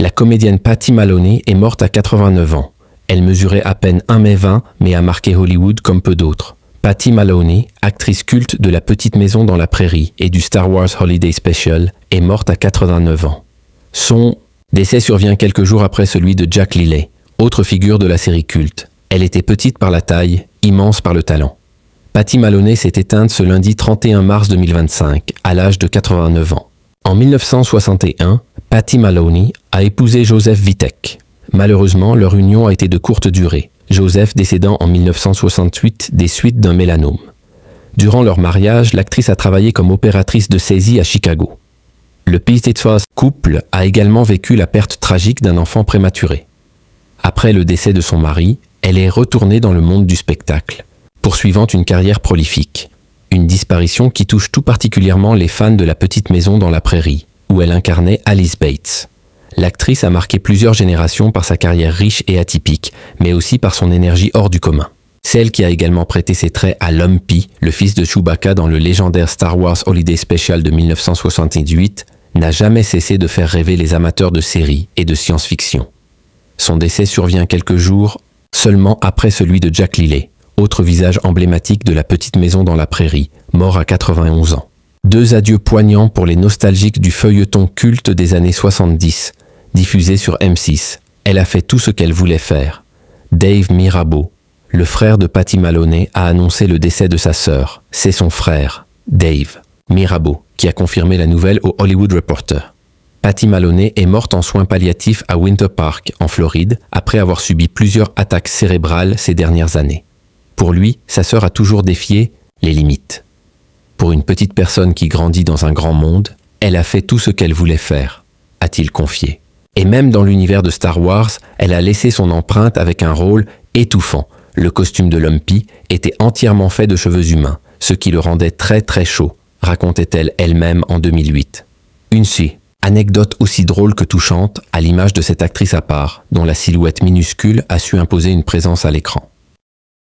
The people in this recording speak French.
La comédienne Patty Maloney est morte à 89 ans. Elle mesurait à peine 1,20 m mais a marqué Hollywood comme peu d'autres. Patty Maloney, actrice culte de La Petite Maison dans la Prairie et du Star Wars Holiday Special, est morte à 89 ans. Son décès survient quelques jours après celui de Jack Lilley, autre figure de la série culte. Elle était petite par la taille, immense par le talent. Patty Maloney s'est éteinte ce lundi 31 mars 2025, à l'âge de 89 ans. En 1961, Patty Maloney a épousé Joseph Vitek. Malheureusement, leur union a été de courte durée, Joseph décédant en 1968 des suites d'un mélanome. Durant leur mariage, l'actrice a travaillé comme opératrice de saisie à Chicago. Le Pittsford couple a également vécu la perte tragique d'un enfant prématuré. Après le décès de son mari, elle est retournée dans le monde du spectacle, poursuivant une carrière prolifique. Une disparition qui touche tout particulièrement les fans de La Petite Maison dans la Prairie, où elle incarnait Alice Bates. L'actrice a marqué plusieurs générations par sa carrière riche et atypique, mais aussi par son énergie hors du commun. Celle qui a également prêté ses traits à Lumpy, le fils de Chewbacca dans le légendaire Star Wars Holiday Special de 1978, n'a jamais cessé de faire rêver les amateurs de séries et de science-fiction. Son décès survient quelques jours seulement après celui de Jack Lilley, autre visage emblématique de La Petite Maison dans la Prairie, mort à 91 ans. Deux adieux poignants pour les nostalgiques du feuilleton culte des années 70, diffusé sur M6. Elle a fait tout ce qu'elle voulait faire. Dave Mirabeau, le frère de Patty Maloney, a annoncé le décès de sa sœur. C'est son frère, Dave Mirabeau, qui a confirmé la nouvelle au Hollywood Reporter. Patty Maloney est morte en soins palliatifs à Winter Park, en Floride, après avoir subi plusieurs attaques cérébrales ces dernières années. Pour lui, sa sœur a toujours défié les limites. Pour une petite personne qui grandit dans un grand monde, elle a fait tout ce qu'elle voulait faire, a-t-il confié. Et même dans l'univers de Star Wars, elle a laissé son empreinte avec un rôle étouffant. Le costume de Lumpy était entièrement fait de cheveux humains, ce qui le rendait très très chaud, racontait-elle elle-même en 2008. Une anecdote aussi drôle que touchante, à l'image de cette actrice à part, dont la silhouette minuscule a su imposer une présence à l'écran.